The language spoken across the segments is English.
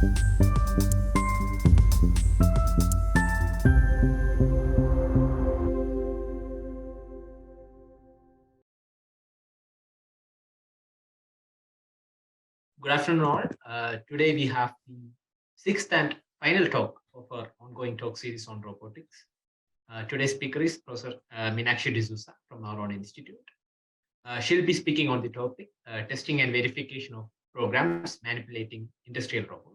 Good afternoon, all. Today we have the sixth and final talk of our ongoing talk series on robotics. Today's speaker is Professor Meenakshi D'Souza from our own institute. She'll be speaking on the topic testing and verification of programs manipulating industrial robots.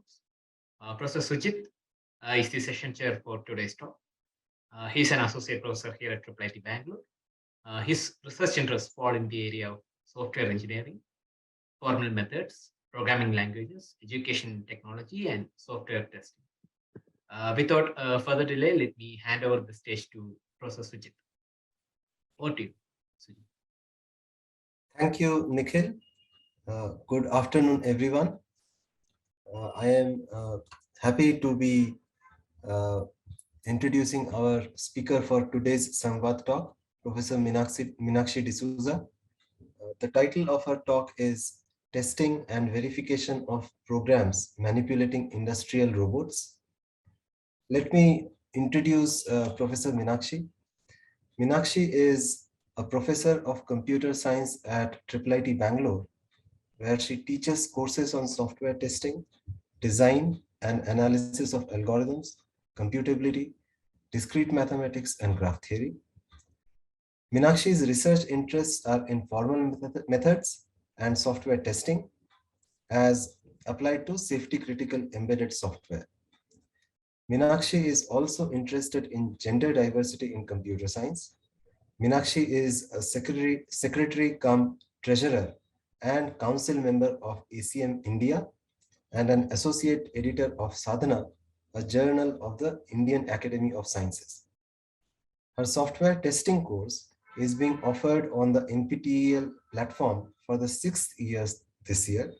Professor Sujit is the session chair for today's talk. He's an associate professor here at IIIT Bangalore. His research interests fall in the area of software engineering, formal methods, programming languages, education technology, and software testing. Without further delay, let me hand over the stage to Professor Sujit. Over to you, Sujit. Thank you, Nikhil. Good afternoon, everyone. I am happy to be introducing our speaker for today's Samvaad-Talk, Professor Meenakshi D'Souza. The title of her talk is Testing and Verification of Programs Manipulating Industrial Robots. Let me introduce Professor Meenakshi. Meenakshi is a professor of computer science at IIIT Bangalore, where she teaches courses on software testing, design and analysis of algorithms, computability, discrete mathematics, and graph theory. Meenakshi's research interests are in formal methods and software testing as applied to safety-critical embedded software. Meenakshi is also interested in gender diversity in computer science. Meenakshi is a secretary cum treasurer and council member of ACM India and an associate editor of Sadhana, a journal of the Indian Academy of Sciences. Her software testing course is being offered on the NPTEL platform for the 6th year this year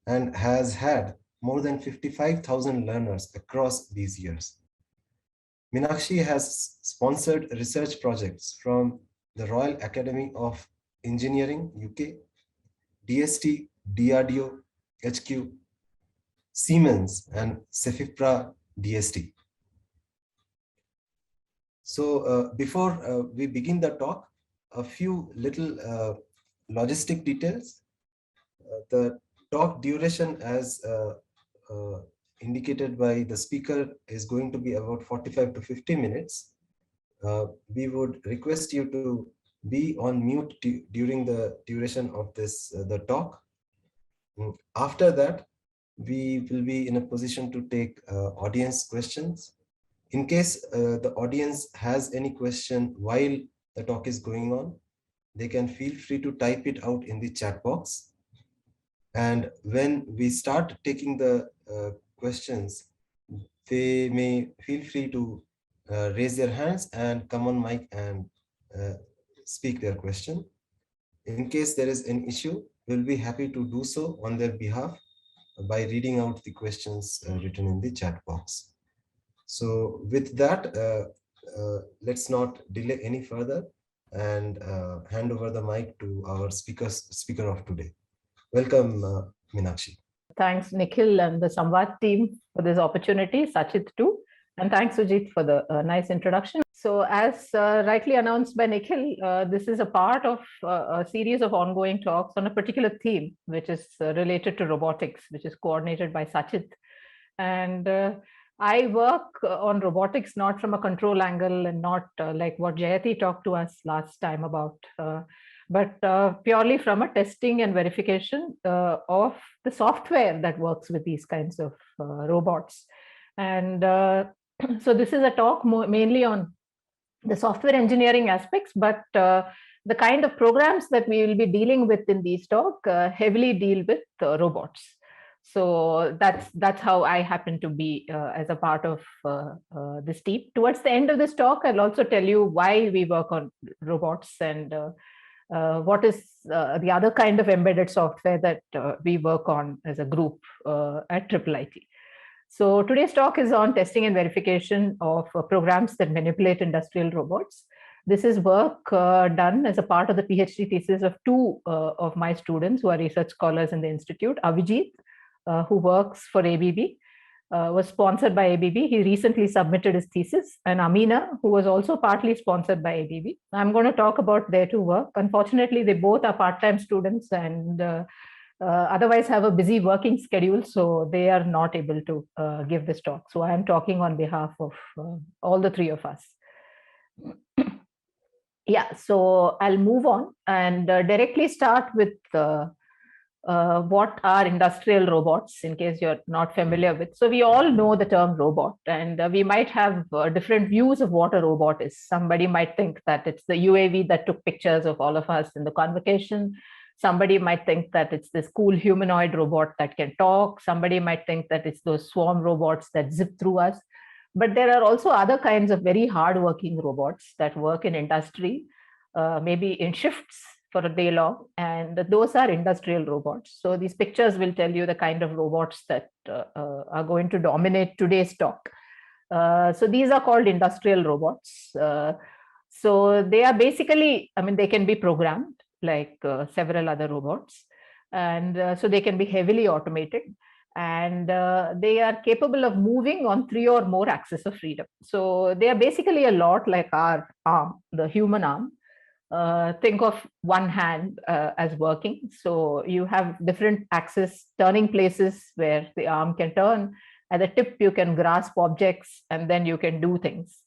and has had more than 55,000 learners across these years. Meenakshi has sponsored research projects from the Royal Academy of Engineering, UK, DST, DRDO, HQ, Siemens, and Cefipra DST. So before we begin the talk, a few little logistic details. The talk duration, as indicated by the speaker, is going to be about 45 to 50 minutes. We would request you to be on mute during the duration of the talk. After that, we will be in a position to take audience questions. In case the audience has any question while the talk is going on, they can feel free to type it out in the chat box. And when we start taking the questions, they may feel free to raise their hands and come on mic and speak their question. In case there is an issue, we'll be happy to do so on their behalf by reading out the questions written in the chat box. So with that, let's not delay any further and hand over the mic to our speaker of today. Welcome, Meenakshi. Thanks, Nikhil and the Samvaad team for this opportunity, Sachit too. And thanks, Sujit, for the nice introduction. So as rightly announced by Nikhil, this is a part of a series of ongoing talks on a particular theme, which is related to robotics, which is coordinated by Sachit. And I work on robotics not from a control angle and not like what Jayati talked to us last time about, but purely from a testing and verification of the software that works with these kinds of robots. And so this is a talk mainly on the software engineering aspects, but the kind of programs that we will be dealing with in these talk heavily deal with robots. So that's how I happen to be as a part of this team. Towards the end of this talk, I'll also tell you why we work on robots and what is the other kind of embedded software that we work on as a group at IIIT. So today's talk is on testing and verification of programs that manipulate industrial robots. This is work done as a part of the PhD thesis of two of my students who are research scholars in the institute, Avijit, who works for ABB, was sponsored by ABB. He recently submitted his thesis, and Ameena, who was also partly sponsored by ABB. I'm going to talk about their two work. Unfortunately, they both are part-time students and otherwise have a busy working schedule, so they are not able to give this talk. So I'm talking on behalf of all the three of us. Yeah, so I'll move on and directly start with what are industrial robots, in case you're not familiar with. So we all know the term robot, and we might have different views of what a robot is. Somebody might think that it's the UAV that took pictures of all of us in the convocation. Somebody might think that it's this cool humanoid robot that can talk. Somebody might think that it's those swarm robots that zip through us. But there are also other kinds of very hardworking robots that work in industry, maybe in shifts for a day long, and those are industrial robots. So these pictures will tell you the kind of robots that are going to dominate today's talk. So these are called industrial robots. So they are basically, I mean, they can be programmed like several other robots, and so they can be heavily automated, and they are capable of moving on 3 or more axes of freedom. So they are basically a lot like our arm, the human arm. Think of one hand as working. So you have different axes, turning places where the arm can turn. At the tip, you can grasp objects, and then you can do things.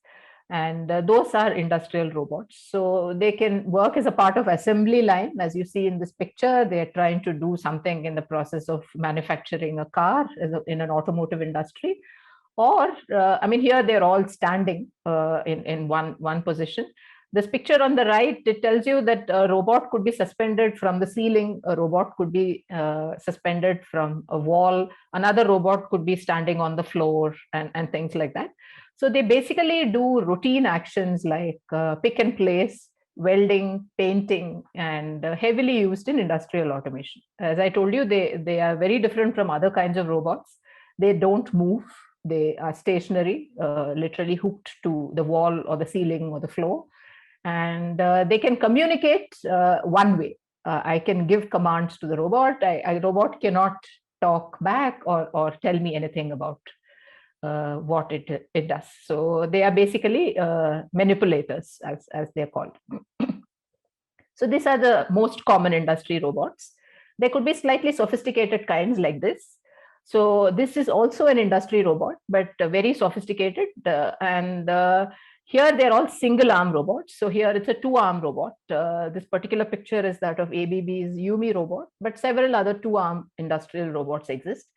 And those are industrial robots. So they can work as a part of assembly line. As you see in this picture, they're trying to do something in the process of manufacturing a car in an automotive industry. Or, I mean, here they're all standing in one position. This picture on the right, it tells you that a robot could be suspended from the ceiling, a robot could be suspended from a wall, another robot could be standing on the floor, and things like that. So they basically do routine actions like pick and place, welding, painting, and heavily used in industrial automation. As I told you, they are very different from other kinds of robots. They don't move. They are stationary, literally hooked to the wall or the ceiling or the floor. And they can communicate one way. I can give commands to the robot. A robot cannot talk back or tell me anything about what it does. So they are basically manipulators, as they're called. So these are the most common industry robots. There could be slightly sophisticated kinds like this. So this is also an industry robot, but very sophisticated. Here they're all single arm robots. So here it's a 2-arm robot. This particular picture is that of ABB's Yumi robot, but several other 2-arm industrial robots exist.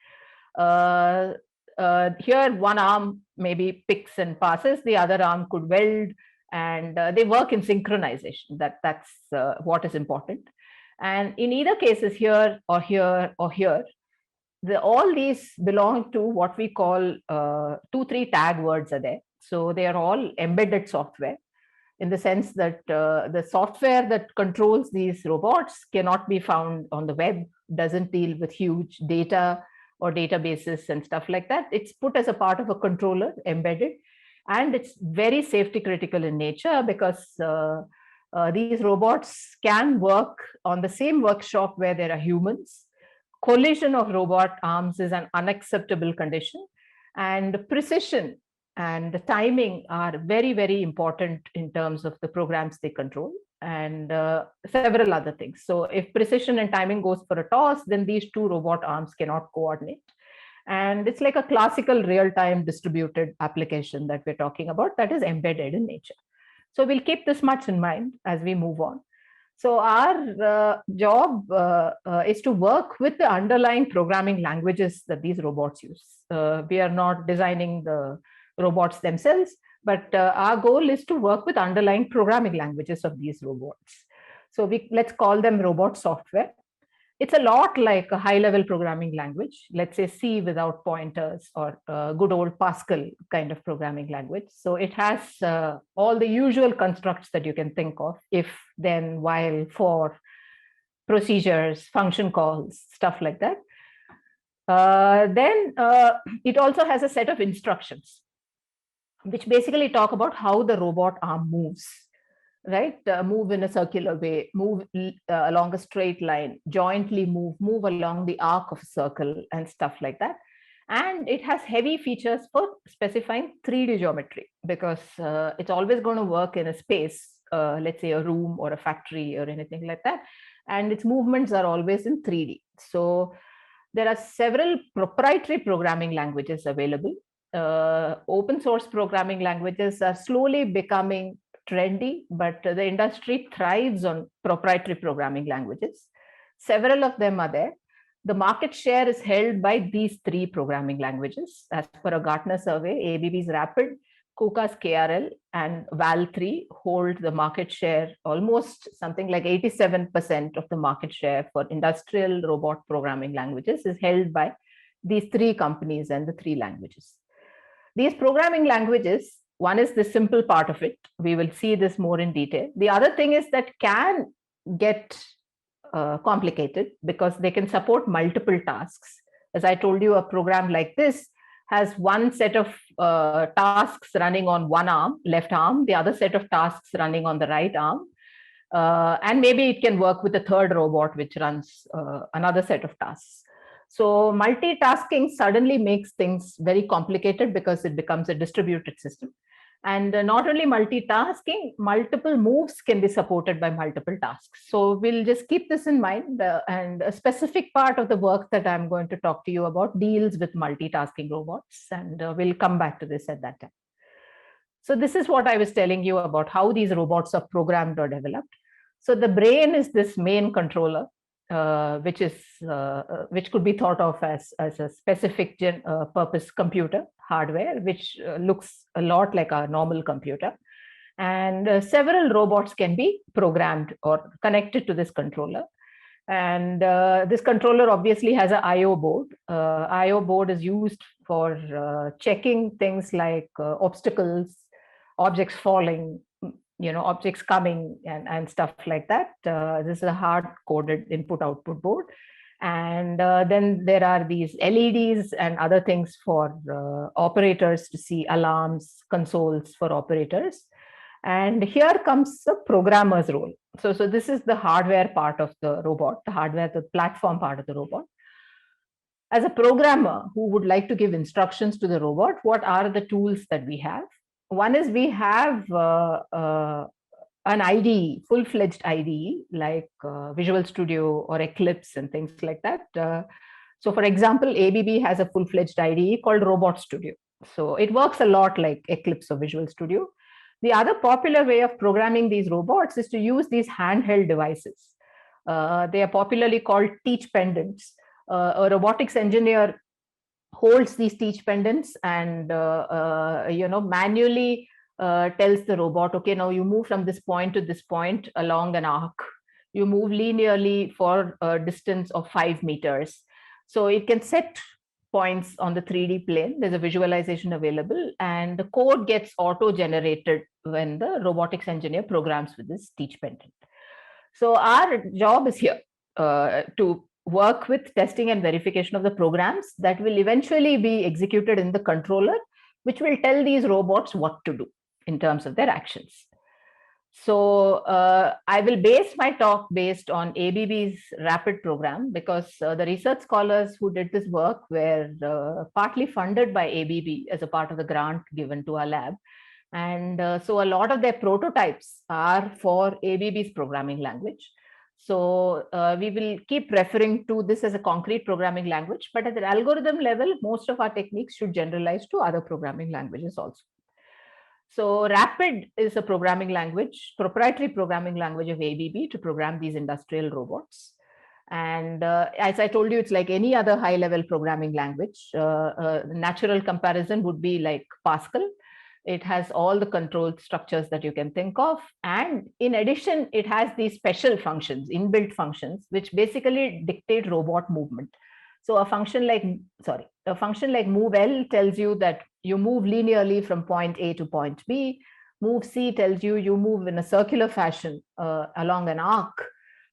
Here one arm maybe picks and passes, the other arm could weld, and they work in synchronization. That's what is important. And in either cases, here or here or here, all these belong to what we call 2-3 tag words are there. So they are all embedded software, in the sense that the software that controls these robots cannot be found on the web, doesn't deal with huge data or databases and stuff like that. It's put as a part of a controller, embedded, and it's very safety critical in nature, because these robots can work on the same workshop where there are humans. Collision of robot arms is an unacceptable condition, and precision and timing are very, very important in terms of the programs they control, and several other things. So if precision and timing goes for a toss, then these 2 robot arms cannot coordinate. And it's like a classical real-time distributed application that we're talking about, that is embedded in nature. So we'll keep this much in mind as we move on. So our job is to work with the underlying programming languages that these robots use. We are not designing the robots themselves, but our goal is to work with underlying programming languages of these robots. So let's call them robot software. It's a lot like a high-level programming language, let's say C without pointers, or good old Pascal kind of programming language. So it has all the usual constructs that you can think of: if, then, while, for, procedures, function calls, stuff like that. Then it also has a set of instructions, which basically talk about how the robot arm moves. Right? Move in a circular way, move along a straight line, jointly move along the arc of a circle, and stuff like that. And it has heavy features for specifying 3D geometry, because it's always going to work in a space, let's say a room or a factory or anything like that. And its movements are always in 3D. So there are several proprietary programming languages available. Open source programming languages are slowly becoming trendy, but the industry thrives on proprietary programming languages. Several of them are there. The market share is held by these 3 programming languages. As per a Gartner survey, ABB's Rapid, KUKA's KRL, and VAL3 hold the market share, almost something like 87% of the market share for industrial robot programming languages is held by these 3 companies and the 3 languages. These programming languages, one is the simple part of it. We will see this more in detail. The other thing is that can get complicated because they can support multiple tasks. As I told you, a program like this has one set of tasks running on one arm, left arm, the other set of tasks running on the right arm. And maybe it can work with a third robot which runs another set of tasks. So multitasking suddenly makes things very complicated because it becomes a distributed system. And not only multitasking, multiple moves can be supported by multiple tasks. So we'll just keep this in mind. And a specific part of the work that I'm going to talk to you about deals with multitasking robots. And we'll come back to this at that time. So this is what I was telling you about how these robots are programmed or developed. So the brain is this main controller, which could be thought of as a specific purpose computer hardware, which looks a lot like a normal computer. And several robots can be programmed or connected to this controller. And this controller obviously has an I/O board. I/O board is used for checking things like obstacles, objects falling, objects coming and stuff like that. This is a hard-coded input-output board. And then there are these LEDs and other things for operators to see, alarms, consoles for operators. And here comes the programmer's role. So this is the hardware part of the robot, the platform part of the robot. As a programmer who would like to give instructions to the robot, what are the tools that we have? One is we have an IDE, full-fledged IDE, like Visual Studio or Eclipse and things like that. So for example, ABB has a full-fledged IDE called Robot Studio. So it works a lot like Eclipse or Visual Studio. The other popular way of programming these robots is to use these handheld devices. They are popularly called teach pendants. A robotics engineer holds these teach pendants and manually tells the robot, okay, now you move from this point to this point along an arc. You move linearly for a distance of 5 meters. So it can set points on the 3D plane. There's a visualization available, and the code gets auto-generated when the robotics engineer programs with this teach pendant. So our job is here to work with testing and verification of the programs that will eventually be executed in the controller, which will tell these robots what to do in terms of their actions. So I will base my talk based on ABB's Rapid program because the research scholars who did this work were partly funded by ABB as a part of the grant given to our lab. And so a lot of their prototypes are for ABB's programming language. So we will keep referring to this as a concrete programming language, but at the algorithm level, most of our techniques should generalize to other programming languages also. So Rapid is a programming language, proprietary programming language of ABB to program these industrial robots. And as I told you, it's like any other high-level programming language. Natural comparison would be like Pascal. It has all the control structures that you can think of. And in addition, it has these special functions, inbuilt functions, which basically dictate robot movement. So a function like move L tells you that you move linearly from point A to point B. Move C tells you you move in a circular fashion along an arc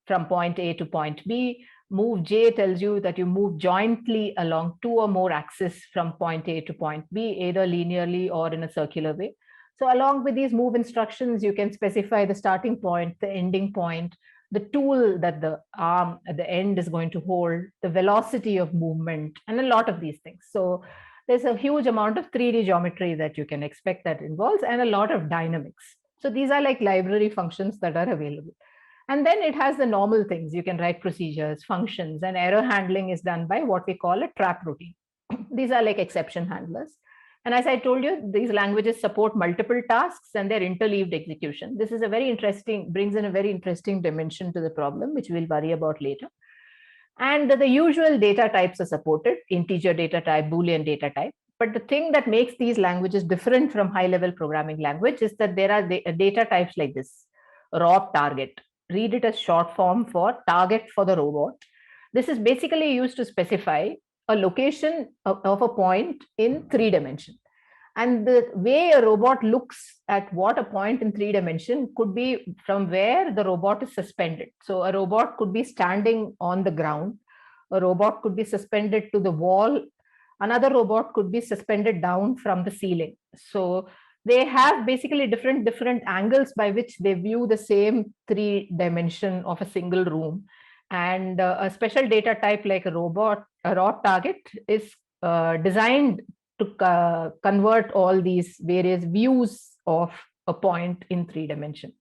from point A to point B. Move J tells you that you move jointly along 2 or more axes from point A to point B, either linearly or in a circular way. So along with these move instructions, you can specify the starting point, the ending point, the tool that the arm at the end is going to hold, the velocity of movement, and a lot of these things. So there's a huge amount of 3D geometry that you can expect that involves, and a lot of dynamics. So these are like library functions that are available. And then it has the normal things. You can write procedures, functions, and error handling is done by what we call a trap routine. These are like exception handlers. And as I told you, these languages support multiple tasks and their interleaved execution. This is a very interesting, brings in a very interesting dimension to the problem, which we'll worry about later. And the usual data types are supported: integer data type, Boolean data type. But the thing that makes these languages different from high-level programming language is that there are data types like this: raw target. Read it as short form for target for the robot. This is basically used to specify a location of a point in 3 dimensions. And the way a robot looks at what a point in 3 dimensions could be from where the robot is suspended. So a robot could be standing on the ground. A robot could be suspended to the wall. Another robot could be suspended down from the ceiling. So they have basically different angles by which they view the same 3 dimension of a single room. And a special data type like a raw target is designed to convert all these various views of a point in 3 dimensions.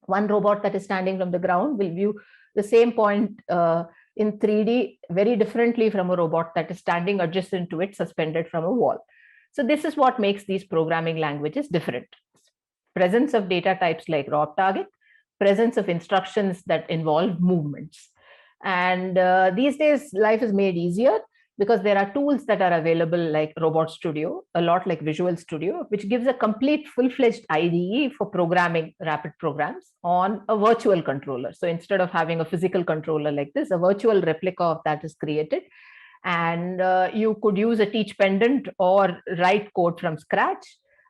One robot that is standing from the ground will view the same point in 3D very differently from a robot that is standing adjacent to it, suspended from a wall. So this is what makes these programming languages different. Presence of data types like raw target, presence of instructions that involve movements. And these days, life is made easier because there are tools that are available like Robot Studio, a lot like Visual Studio, which gives a complete full-fledged IDE for programming rapid programs on a virtual controller. So instead of having a physical controller like this, a virtual replica of that is created. And you could use a teach pendant or write code from scratch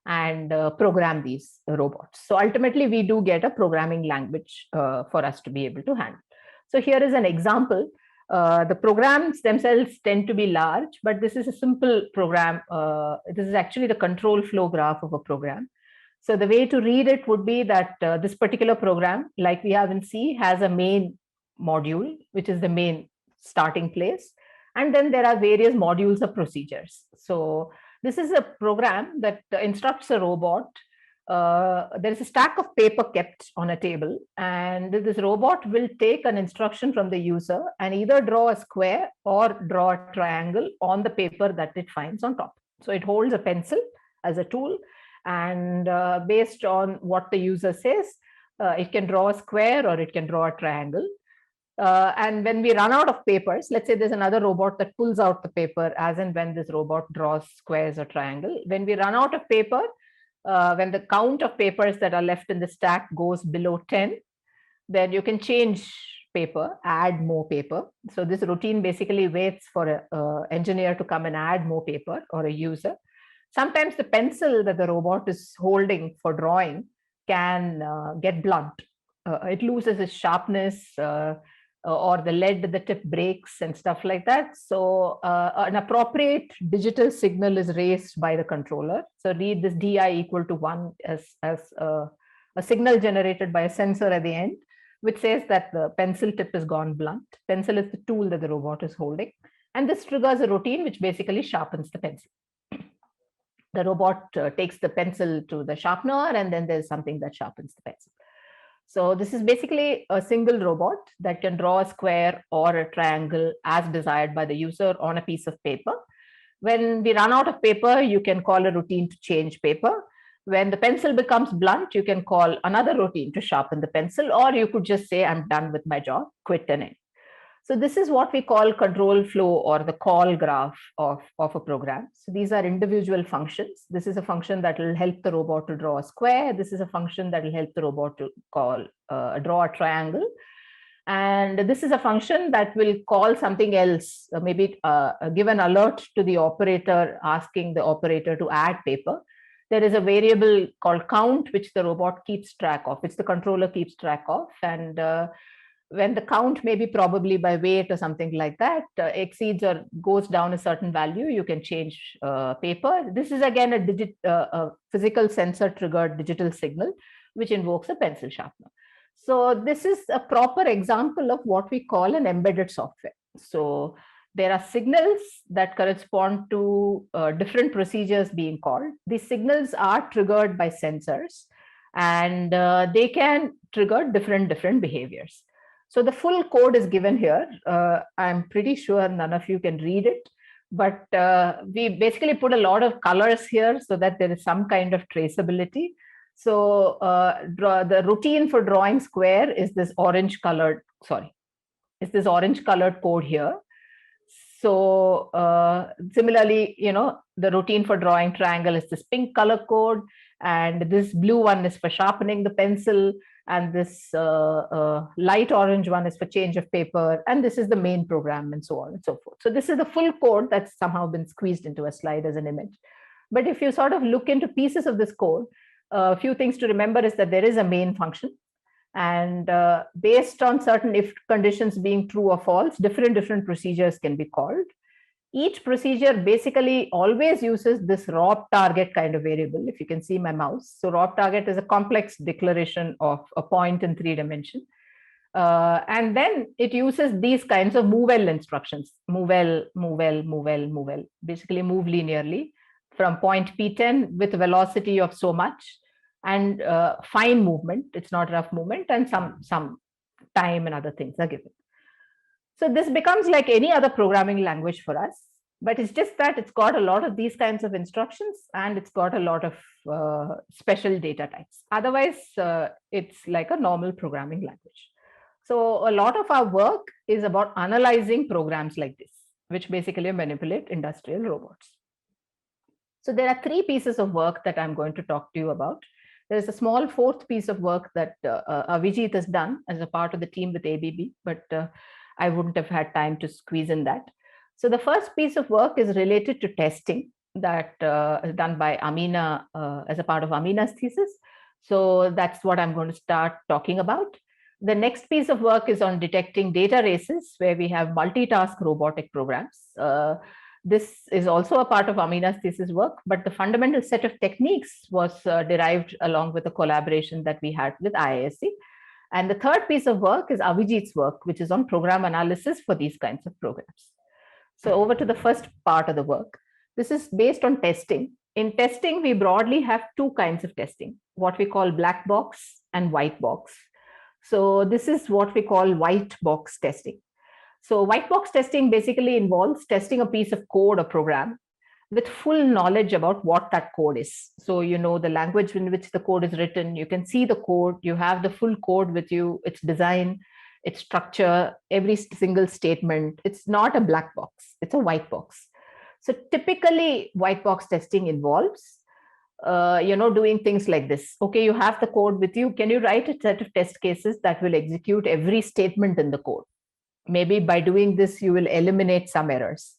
and program these robots. So ultimately, we do get a programming language for us to be able to handle. So here is an example. The programs themselves tend to be large, but this is a simple program. This is actually the control flow graph of a program. So the way to read it would be that this particular program, like we have in C, has a main module, which is the main starting place. And then there are various modules of procedures. So this is a program that instructs a robot. There is a stack of paper kept on a table, and this robot will take an instruction from the user and either draw a square or draw a triangle on the paper that it finds on top. So it holds a pencil as a tool, and based on what the user says, it can draw a square or it can draw a triangle. And when we run out of papers, let's say there's another robot that pulls out the paper as and when this robot draws squares or triangle. When we run out of paper, when the count of papers that are left in the stack goes below 10, then you can change paper, add more paper. So this routine basically waits for an engineer to come and add more paper, or a user. Sometimes the pencil that the robot is holding for drawing can get blunt. It loses its sharpness, or the lead at the tip breaks and stuff like that. So an appropriate digital signal is raised by the controller. So read this DI equal to 1 as a signal generated by a sensor at the end, which says that the pencil tip has gone blunt. Pencil is the tool that the robot is holding. And this triggers a routine which basically sharpens the pencil. The robot takes the pencil to the sharpener, and then there's something that sharpens the pencil. So this is basically a single robot that can draw a square or a triangle as desired by the user on a piece of paper. When we run out of paper, you can call a routine to change paper. When the pencil becomes blunt, you can call another routine to sharpen the pencil, or you could just say, I'm done with my job, quit and end. So this is what we call control flow, or the call graph of a program. So these are individual functions. This is a function that will help the robot to draw a square. This is a function that will help the robot to draw a triangle. And this is a function that will call something else, maybe give an alert to the operator, asking the operator to add paper. There is a variable called count, which the robot keeps track of, which the controller keeps track of. And when the count, maybe probably by weight or something like that, exceeds or goes down a certain value, you can change paper. This is again a physical sensor triggered digital signal, which invokes a pencil sharpener. So this is a proper example of what we call an embedded software. So there are signals that correspond to different procedures being called. These signals are triggered by sensors, and they can trigger different behaviors. So the full code is given here. I'm pretty sure none of you can read it, but we basically put a lot of colors here so that there is some kind of traceability. So the routine for drawing square is this orange colored, code here. So similarly, the routine for drawing triangle is this pink color code, and this blue one is for sharpening the pencil, and this light orange one is for change of paper, and this is the main program, and so on and so forth. So this is the full code that's somehow been squeezed into a slide as an image. But if you sort of look into pieces of this code, a few things to remember is that there is a main function, and based on certain if conditions being true or false, different procedures can be called. Each procedure basically always uses this rob target kind of variable, if you can see my mouse. So rob target is a complex declaration of a point in 3 dimensions. And then it uses these kinds of move-L instructions, move-L, basically move linearly from point P10 with velocity of so much, and fine movement, it's not rough movement, and some time and other things are given. So this becomes like any other programming language for us, but it's just that it's got a lot of these kinds of instructions, and it's got a lot of special data types. Otherwise, it's like a normal programming language. So a lot of our work is about analyzing programs like this, which basically manipulate industrial robots. So there are 3 pieces of work that I'm going to talk to you about. There's a small 4th piece of work that Avijit has done as a part of the team with ABB, but I wouldn't have had time to squeeze in that. So the first piece of work is related to testing that is done by Ameena as a part of Ameena's thesis. So that's what I'm going to start talking about. The next piece of work is on detecting data races, where we have multitask robotic programs. This is also a part of Ameena's thesis work, but the fundamental set of techniques was derived along with a collaboration that we had with IISc. And the third piece of work is Avijit's work, which is on program analysis for these kinds of programs. So over to the first part of the work. This is based on testing. In testing, we broadly have 2 kinds of testing, what we call black box and white box. So this is what we call white box testing. So white box testing basically involves testing a piece of code or program with full knowledge about what that code is. So you know the language in which the code is written, you can see the code, you have the full code with you, its design, its structure, every single statement. It's not a black box, it's a white box. So typically white box testing involves doing things like this. Okay, you have the code with you. Can you write a set of test cases that will execute every statement in the code? Maybe by doing this, you will eliminate some errors.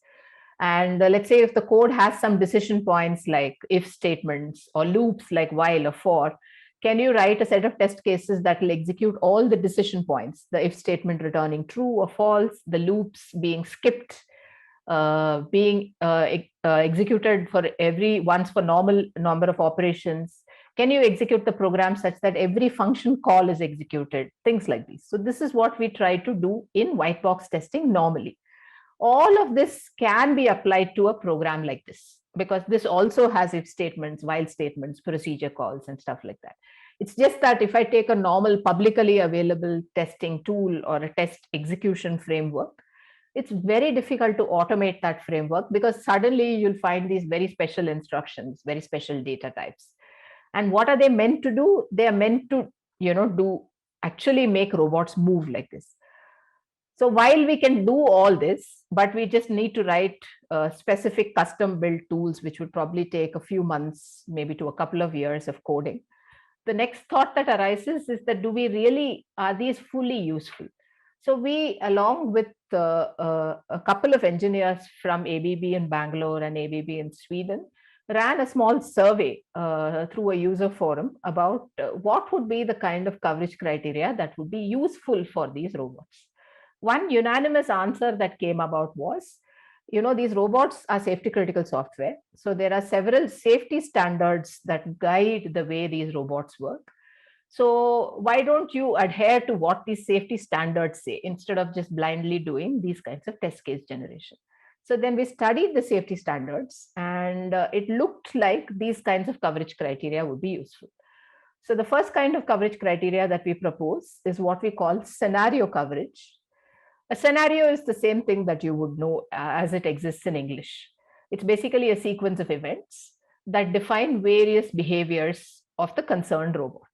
And let's say if the code has some decision points like if statements or loops like while or for, can you write a set of test cases that will execute all the decision points, the if statement returning true or false, the loops being skipped, being executed for once for normal number of operations? Can you execute the program such that every function call is executed? Things like these. So this is what we try to do in white box testing normally. All of this can be applied to a program like this, because this also has if statements, while statements, procedure calls, and stuff like that. It's just that if I take a normal publicly available testing tool or a test execution framework, it's very difficult to automate that framework, because suddenly you'll find these very special instructions, very special data types. And what are they meant to do? They are meant to, actually make robots move like this. So while we can do all this, but we just need to write specific custom built tools, which would probably take a few months, maybe to a couple of years of coding. The next thought that arises is that are these fully useful? So we, along with a couple of engineers from ABB in Bangalore and ABB in Sweden, ran a small survey through a user forum about what would be the kind of coverage criteria that would be useful for these robots. One unanimous answer that came about was, these robots are safety critical software. So there are several safety standards that guide the way these robots work. So why don't you adhere to what these safety standards say instead of just blindly doing these kinds of test case generation? So then we studied the safety standards, and it looked like these kinds of coverage criteria would be useful. So the first kind of coverage criteria that we propose is what we call scenario coverage. A scenario is the same thing that you would know as it exists in English. It's basically a sequence of events that define various behaviors of the concerned robot.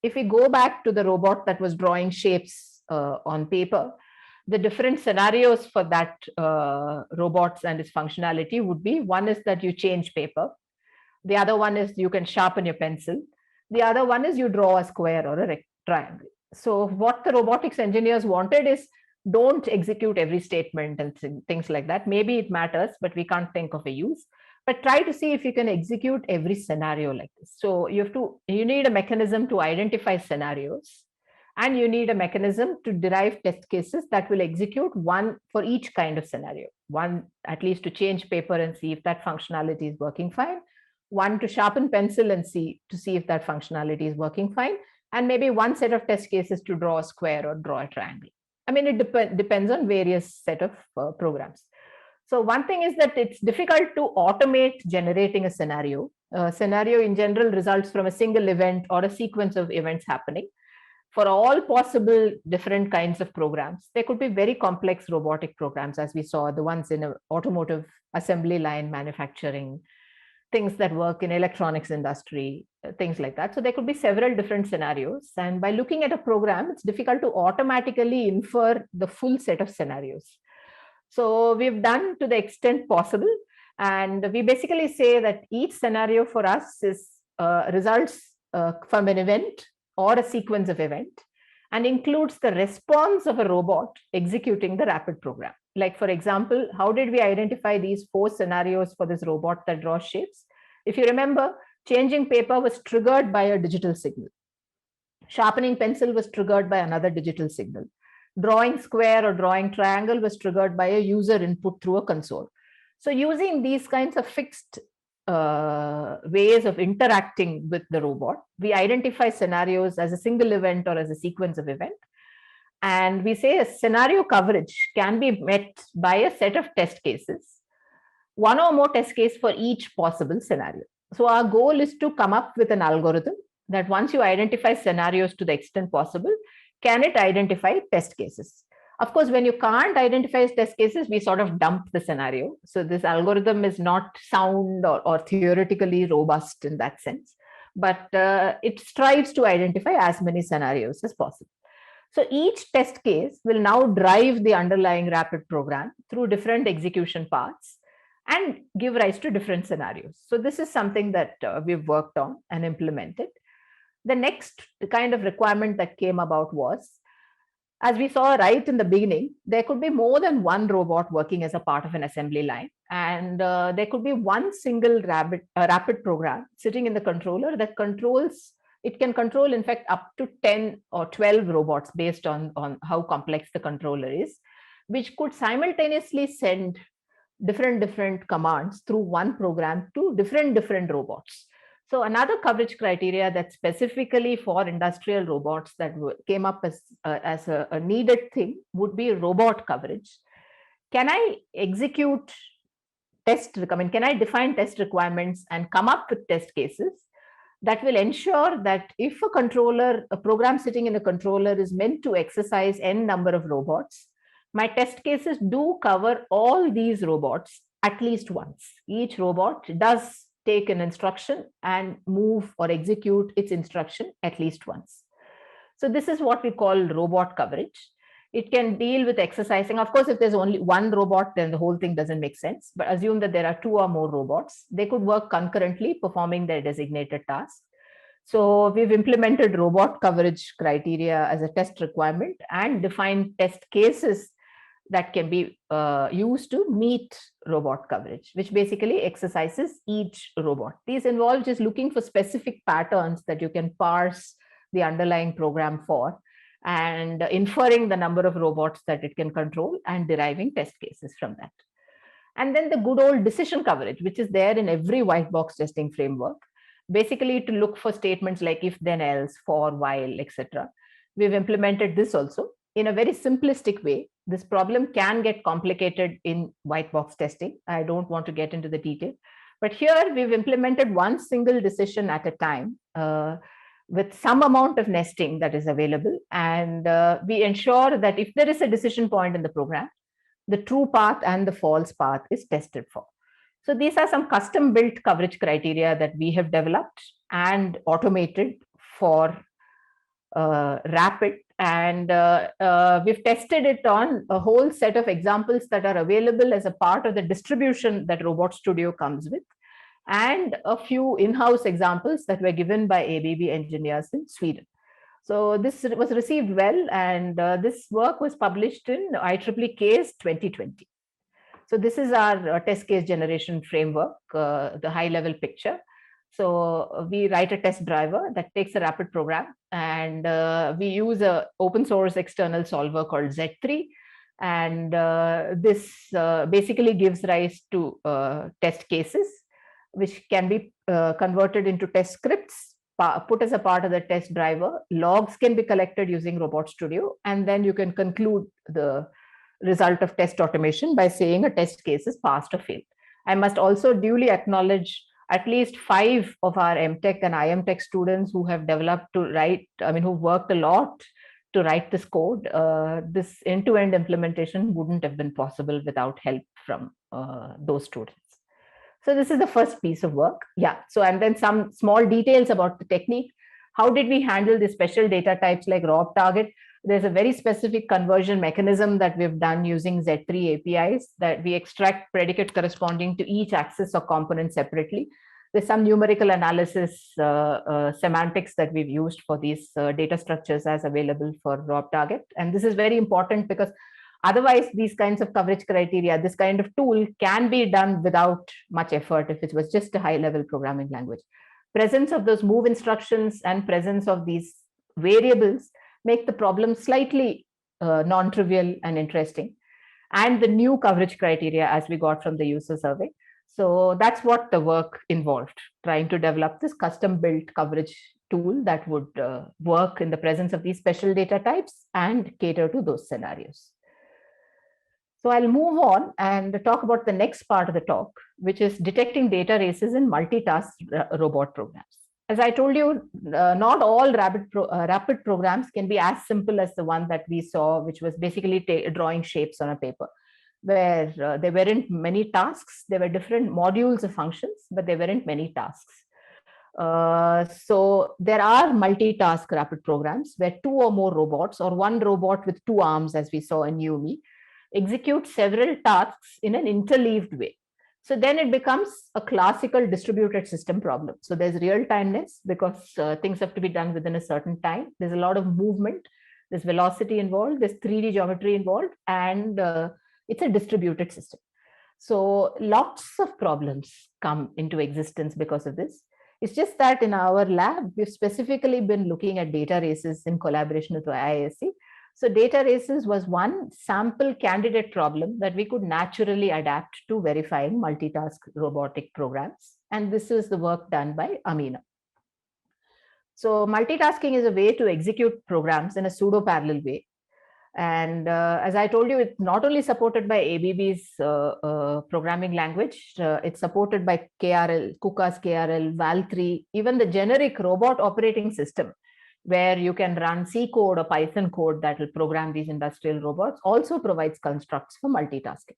If we go back to the robot that was drawing shapes on paper, the different scenarios for that robots and its functionality would be: one is that you change paper, the other one is you can sharpen your pencil, the other one is you draw a square or a triangle. So what the robotics engineers wanted is, don't execute every statement and things like that. Maybe it matters, but we can't think of a use. But try to see if you can execute every scenario like this. So you need a mechanism to identify scenarios, and you need a mechanism to derive test cases that will execute one for each kind of scenario. One at least to change paper and see if that functionality is working fine, one to sharpen pencil and see if that functionality is working fine, and maybe one set of test cases to draw a square or draw a triangle. I mean, it depends on various set of programs. So one thing is that it's difficult to automate generating a scenario. A scenario in general results from a single event or a sequence of events happening. For all possible different kinds of programs, there could be very complex robotic programs, as we saw, the ones in automotive assembly line manufacturing, things that work in electronics industry, things like that. So there could be several different scenarios. And by looking at a program, it's difficult to automatically infer the full set of scenarios. So we've done to the extent possible. And we basically say that each scenario for us is results from an event or a sequence of event, and includes the response of a robot executing the rapid program. Like, for example, how did we identify these 4 scenarios for this robot that draws shapes? If you remember, changing paper was triggered by a digital signal. Sharpening pencil was triggered by another digital signal. Drawing square or drawing triangle was triggered by a user input through a console. So using these kinds of fixed ways of interacting with the robot, we identify scenarios as a single event or as a sequence of event. And we say a scenario coverage can be met by a set of test cases, one or more test cases for each possible scenario. So our goal is to come up with an algorithm that, once you identify scenarios to the extent possible, can it identify test cases? Of course, when you can't identify test cases, we sort of dump the scenario. So this algorithm is not sound or theoretically robust in that sense, but it strives to identify as many scenarios as possible. So each test case will now drive the underlying rapid program through different execution paths and give rise to different scenarios. So this is something that we've worked on and implemented. The next kind of requirement that came about was, as we saw right in the beginning, there could be more than one robot working as a part of an assembly line. And there could be one single rapid program sitting in the controller that controls, it can control, in fact, up to 10 or 12 robots based on how complex the controller is, which could simultaneously send different commands through one program to different robots. So another coverage criteria that's specifically for industrial robots that came up as a needed thing would be robot coverage. Can I execute can I define test requirements and come up with test cases that will ensure that if a program sitting in a controller is meant to exercise n number of robots, my test cases do cover all these robots at least once. Each robot does take an instruction and move or execute its instruction at least once. So this is what we call robot coverage. It can deal with exercising. Of course, if there's only one robot, then the whole thing doesn't make sense. But assume that there are 2 or more robots. They could work concurrently, performing their designated task. So we've implemented robot coverage criteria as a test requirement and defined test cases that can be used to meet robot coverage, which basically exercises each robot. These involve just looking for specific patterns that you can parse the underlying program for, and inferring the number of robots that it can control and deriving test cases from that. And then the good old decision coverage, which is there in every white box testing framework. basically to look for statements like if, then, else, for, while, etc. We've implemented this also in a very simplistic way. This problem can get complicated in white box testing. I don't want to get into the detail, but here we've implemented one single decision at a time with some amount of nesting that is available. And we ensure that if there is a decision point in the program, the true path and the false path is tested for. So these are some custom built coverage criteria that we have developed and automated for rapid, and we've tested it on a whole set of examples that are available as a part of the distribution that Robot Studio comes with, and a few in-house examples that were given by ABB engineers in Sweden. So this was received well, and this work was published in IEEE Case 2020. So this is our test case generation framework, the high-level picture. So we write a test driver that takes a rapid program, and we use an open source external solver called Z3. And this basically gives rise to test cases, which can be converted into test scripts, put as a part of the test driver. Logs can be collected using Robot Studio, and then you can conclude the result of test automation by saying a test case is passed or failed. I must also duly acknowledge at least 5 of our MTech and IMTech students who have developed to write, who worked a lot to write this code. This end-to-end implementation wouldn't have been possible without help from those students. So this is the first piece of work. Yeah. So, and then some small details about the technique. How did we handle the special data types like rob target? There's a very specific conversion mechanism that we've done using Z3 APIs, that we extract predicate corresponding to each axis or component separately. There's some numerical analysis semantics that we've used for these data structures as available for rob target. And this is very important because otherwise these kinds of coverage criteria, this kind of tool can be done without much effort if it was just a high-level programming language. Presence of those move instructions and presence of these variables make the problem slightly non-trivial and interesting. And the new coverage criteria as we got from the user survey. So that's what the work involved, trying to develop this custom-built coverage tool that would work in the presence of these special data types and cater to those scenarios. So I'll move on and talk about the next part of the talk, which is detecting data races in multitask robot programs. As I told you, not all rapid programs can be as simple as the one that we saw, which was basically drawing shapes on a paper, where there weren't many tasks. There were different modules of functions, but there weren't many tasks. So there are multitask rapid programs where 2 or more robots, or one robot with 2 arms, as we saw in UME, execute several tasks in an interleaved way. So then it becomes a classical distributed system problem. So there's real-timeness because things have to be done within a certain time. There's a lot of movement, there's velocity involved, there's 3D geometry involved, and it's a distributed system. So lots of problems come into existence because of this. It's just that in our lab, we've specifically been looking at data races in collaboration with the IISc. So data races was one sample candidate problem that we could naturally adapt to verifying multitask robotic programs. And this is the work done by Ameena. So multitasking is a way to execute programs in a pseudo-parallel way. And as I told you, it's not only supported by ABB's programming language, it's supported by KRL, KUKA's KRL, Val3, even the generic robot operating system, where you can run C code or Python code that will program these industrial robots, also provides constructs for multitasking.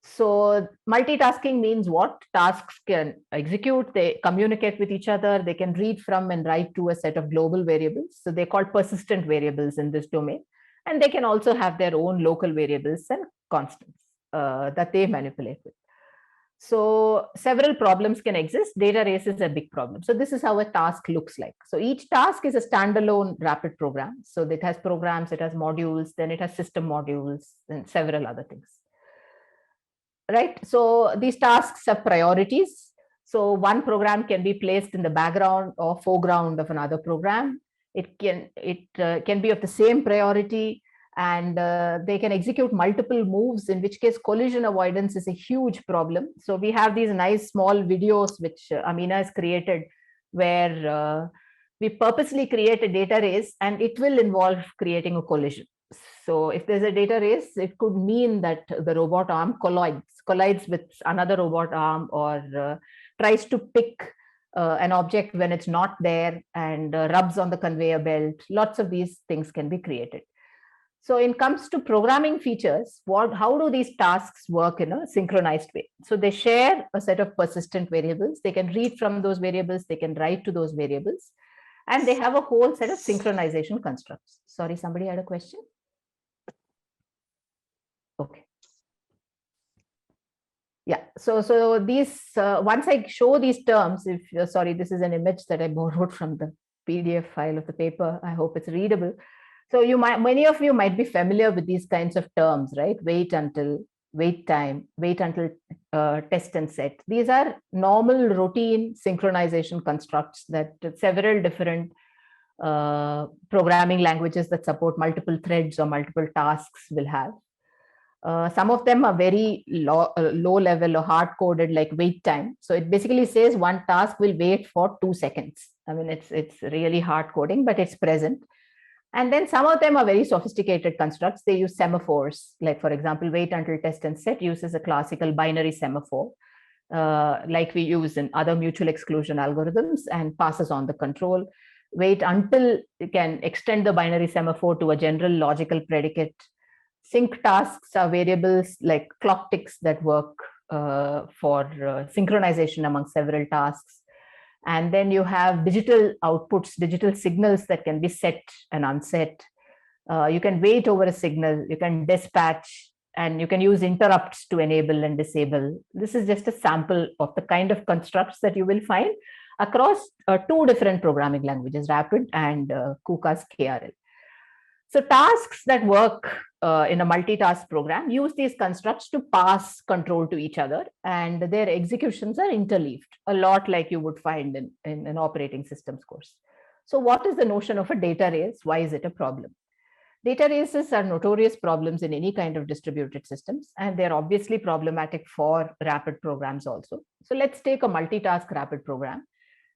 So multitasking means what? Tasks can execute, they communicate with each other, they can read from and write to a set of global variables. So they're called persistent variables in this domain. And they can also have their own local variables and constants that they manipulate with. So several problems can exist. Data race is a big problem. So this is how a task looks like. So each task is a standalone rapid program. So it has programs, it has modules, then it has system modules and several other things. Right. So these tasks have priorities. So one program can be placed in the background or foreground of another program. It can be of the same priority, and they can execute multiple moves, in which case collision avoidance is a huge problem. So we have these nice small videos which Ameena has created where we purposely create a data race, and it will involve creating a collision. So if there's a data race, it could mean that the robot arm collides with another robot arm, or tries to pick an object when it's not there, and rubs on the conveyor belt. Lots of these things can be created. So in comes to programming features, how do these tasks work in a synchronized way? So they share a set of persistent variables. They can read from those variables. They can write to those variables. And they have a whole set of synchronization constructs. Sorry, somebody had a question? Okay. Yeah, so these, once I show these terms, if sorry, this is an image that I borrowed from the PDF file of the paper. I hope it's readable. So many of you might be familiar with these kinds of terms, right? Wait until, wait time, wait until test and set. These are normal routine synchronization constructs that several different programming languages that support multiple threads or multiple tasks will have. Some of them are very low level or hard coded, like wait time. So it basically says one task will wait for 2 seconds. I mean, it's really hard coding, but it's present. And then some of them are very sophisticated constructs. They use semaphores, like for example, wait until test and set uses a classical binary semaphore, like we use in other mutual exclusion algorithms, and passes on the control. Wait until you can extend the binary semaphore to a general logical predicate. Sync tasks are variables like clock ticks that work for synchronization among several tasks. And then you have digital outputs, digital signals that can be set and unset. You can wait over a signal, you can dispatch, and you can use interrupts to enable and disable. This is just a sample of the kind of constructs that you will find across 2 different programming languages, Rapid and KUKA's KRL. So tasks that work in a multitask program use these constructs to pass control to each other, and their executions are interleaved, a lot like you would find in an operating systems course. So what is the notion of a data race? Why is it a problem? Data races are notorious problems in any kind of distributed systems, and they're obviously problematic for rapid programs also. So let's take a multitask rapid program.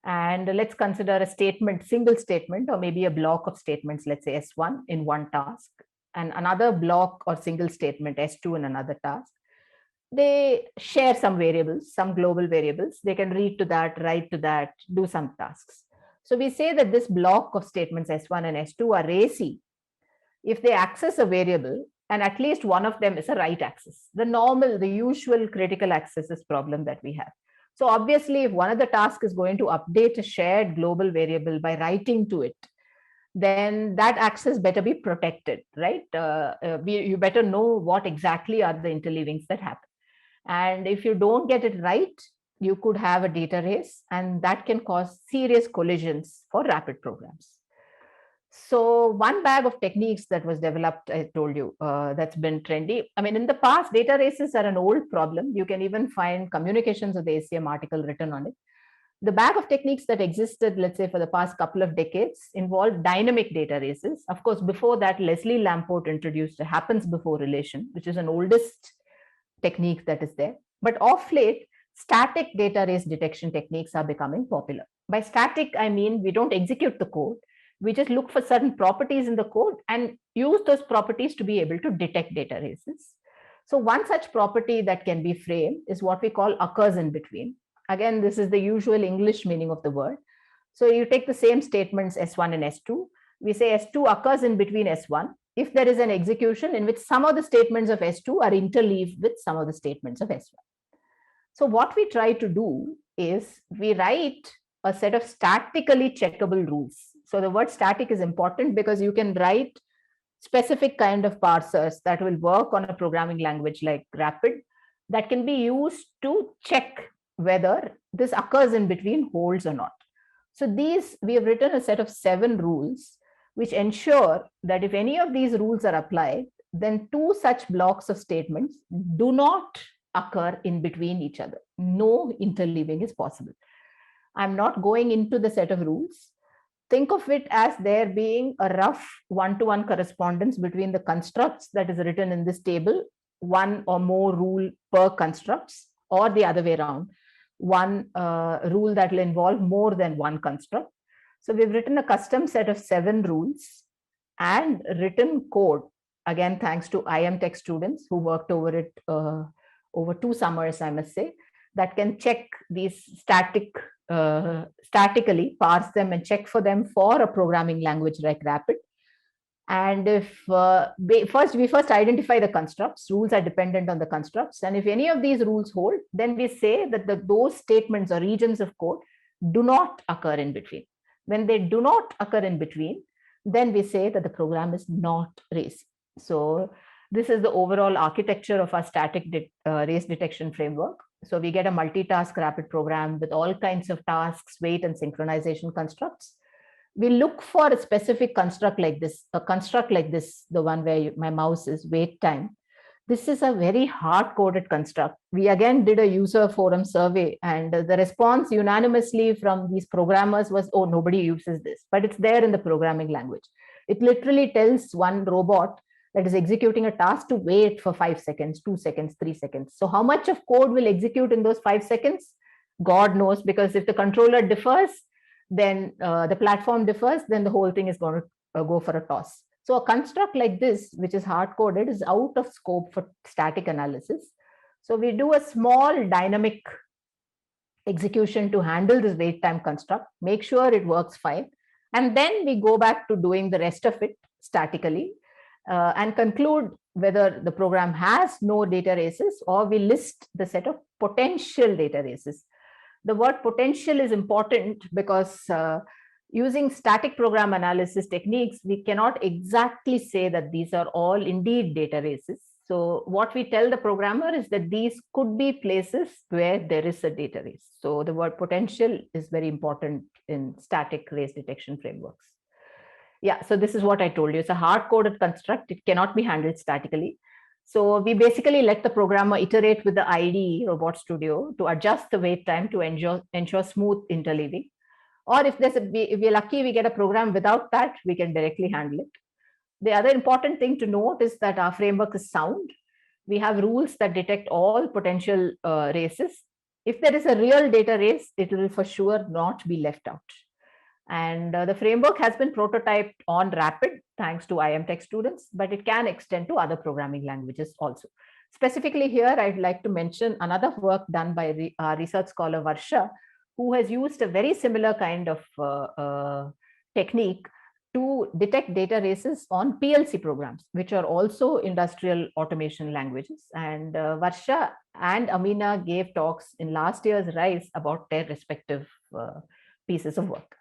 And let's consider a statement, single statement, or maybe a block of statements, let's say S1 in one task, and another block or single statement S2 in another task. They share some variables, some global variables. They can read to that, write to that, do some tasks. So we say that this block of statements S1 and S2 are racy if they access a variable and at least one of them is a write access, the usual critical accesses problem that we have. So obviously, if one of the tasks is going to update a shared global variable by writing to it, then that access better be protected, right? You better know what exactly are the interleavings that happen. And if you don't get it right, you could have a data race, and that can cause serious collisions for rapid programs. So one bag of techniques that was developed, I told you, that's been trendy. I mean, in the past, data races are an old problem. You can even find communications of the ACM article written on it. The bag of techniques that existed, let's say, for the past couple of decades involved dynamic data races. Of course, before that, Leslie Lamport introduced a happens before relation, which is an oldest technique that is there. But of late, static data race detection techniques are becoming popular. By static, I mean we don't execute the code. We just look for certain properties in the code and use those properties to be able to detect data races. So one such property that can be framed is what we call occurs in between. Again, this is the usual English meaning of the word. So you take the same statements S1 and S2. We say S2 occurs in between S1 if there is an execution in which some of the statements of S2 are interleaved with some of the statements of S1. So what we try to do is we write a set of statically checkable rules. So the word static is important because you can write specific kind of parsers that will work on a programming language like Rapid that can be used to check whether this occurs in between holds or not. So we have written a set of 7 rules which ensure that if any of these rules are applied, then 2 such blocks of statements do not occur in between each other. No interleaving is possible. I'm not going into the set of rules. Think of it as there being a rough one-to-one correspondence between the constructs that is written in this table, one or more rule per constructs, or the other way around. one rule that will involve more than one construct. So we've written a custom set of 7 rules and written code, again, thanks to IIM Tech students who worked over it over 2 summers, I must say, that can check these statically, parse them and check for them for a programming language like Rapid. And if we first identify the constructs, rules are dependent on the constructs. And if any of these rules hold, then we say that those statements or regions of code do not occur in between. When they do not occur in between, then we say that the program is not racy. So this is the overall architecture of our static race detection framework. So we get a multitask rapid program with all kinds of tasks, weight and synchronization constructs. We look for a specific construct like this, the one where my mouse is wait time. This is a very hard-coded construct. We again did a user forum survey, and the response unanimously from these programmers was, oh, nobody uses this, but it's there in the programming language. It literally tells one robot that is executing a task to wait for 5 seconds, 2 seconds, 3 seconds. So how much of code will execute in those 5 seconds? God knows, because if the controller differs, then the platform differs, then the whole thing is going to go for a toss. So a construct like this, which is hard-coded, is out of scope for static analysis. So we do a small dynamic execution to handle this wait time construct, make sure it works fine, and then we go back to doing the rest of it statically and conclude whether the program has no data races, or we list the set of potential data races. The word potential is important because using static program analysis techniques, we cannot exactly say that these are all indeed data races. So what we tell the programmer is that these could be places where there is a data race. So the word potential is very important in static race detection frameworks. Yeah, so this is what I told you. It's a hard-coded construct. It cannot be handled statically. So we basically let the programmer iterate with the IDE Robot Studio to adjust the wait time to ensure smooth interleaving. Or if we're lucky, we get a program without that, we can directly handle it. The other important thing to note is that our framework is sound. We have rules that detect all potential races. If there is a real data race, it will for sure not be left out. And the framework has been prototyped on Rapid, thanks to IIM Tech students, but it can extend to other programming languages also. Specifically here, I'd like to mention another work done by our research scholar Varsha, who has used a very similar kind of technique to detect data races on PLC programs, which are also industrial automation languages. And Varsha and Ameena gave talks in last year's RISE about their respective pieces of work.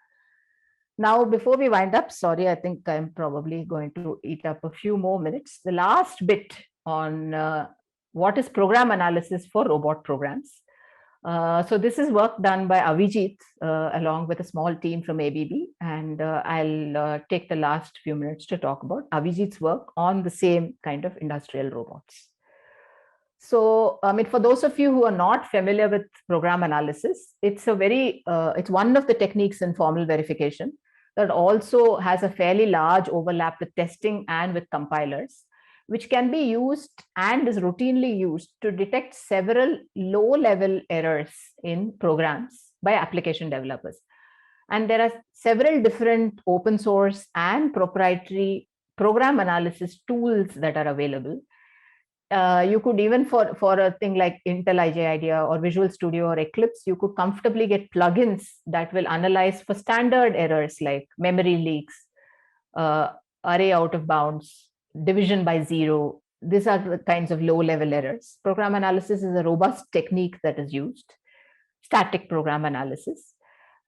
Now, before we wind up, sorry, I think I'm probably going to eat up a few more minutes. The last bit on what is program analysis for robot programs. So this is work done by Avijit along with a small team from ABB, and I'll take the last few minutes to talk about Avijit's work on the same kind of industrial robots. So, I mean, for those of you who are not familiar with program analysis, it's one of the techniques in formal verification that also has a fairly large overlap with testing and with compilers, which can be used and is routinely used to detect several low-level errors in programs by application developers. And there are several different open source and proprietary program analysis tools that are available. You could even for a thing like Intel IDEA or Visual Studio or Eclipse, you could comfortably get plugins that will analyze for standard errors like memory leaks, array out of bounds, division by zero. These are the kinds of low-level errors. Program analysis is a robust technique that is used, static program analysis.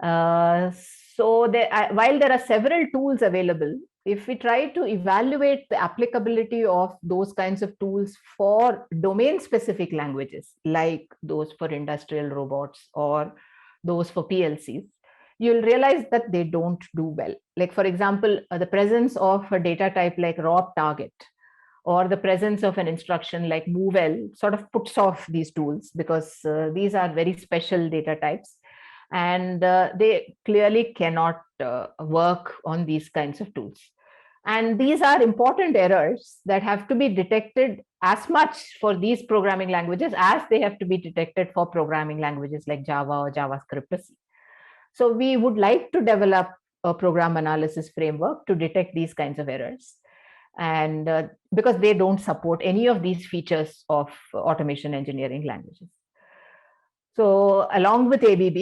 While there are several tools available, if we try to evaluate the applicability of those kinds of tools for domain-specific languages, like those for industrial robots or those for PLCs, you'll realize that they don't do well. Like, for example, the presence of a data type like raw target or the presence of an instruction like movel sort of puts off these tools because these are very special data types. And they clearly cannot work on these kinds of tools. And these are important errors that have to be detected as much for these programming languages as they have to be detected for programming languages like Java or JavaScript or C. So we would like to develop a program analysis framework to detect these kinds of errors. And because they don't support any of these features of automation engineering languages. So along with ABB,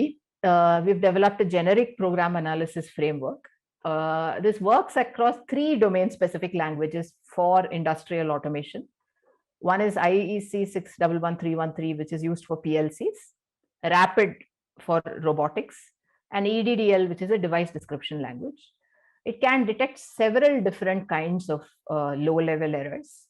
we've developed a generic program analysis framework. This works across 3 domain-specific languages for industrial automation. One is IEC 611313, which is used for PLCs, Rapid for robotics, and EDDL, which is a device description language. It can detect several different kinds of low-level errors.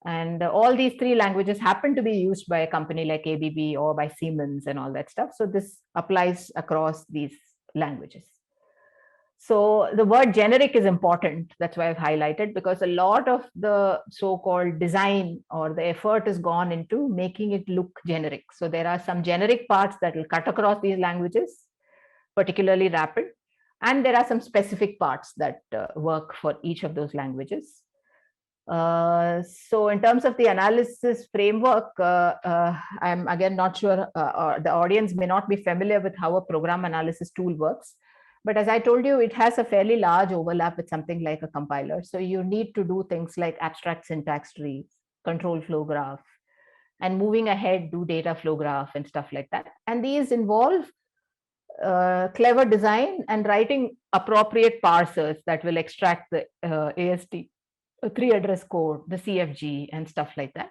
And all these 3 languages happen to be used by a company like ABB or by Siemens and all that stuff. So this applies across these languages. So the word generic is important. That's why I've highlighted, because a lot of the so-called design or the effort has gone into making it look generic. So there are some generic parts that will cut across these languages, particularly Rapid. And there are some specific parts that work for each of those languages. So in terms of the analysis framework, I'm again not sure, the audience may not be familiar with how a program analysis tool works. But as I told you, it has a fairly large overlap with something like a compiler. So you need to do things like abstract syntax trees, control flow graph, and moving ahead, do data flow graph and stuff like that. And these involve clever design and writing appropriate parsers that will extract the AST, 3-address code, the CFG, and stuff like that.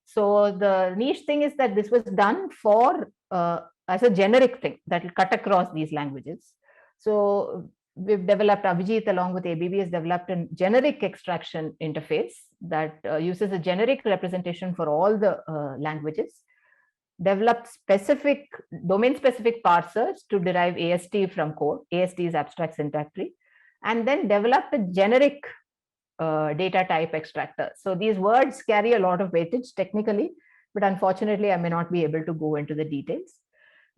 So the niche thing is that this was done for as a generic thing that will cut across these languages. So we've developed, Avijit along with ABB has developed a generic extraction interface that uses a generic representation for all the languages, developed specific domain-specific parsers to derive AST from code. AST is abstract syntax tree, and then developed a generic data type extractor. So these words carry a lot of weightage technically, but unfortunately, I may not be able to go into the details.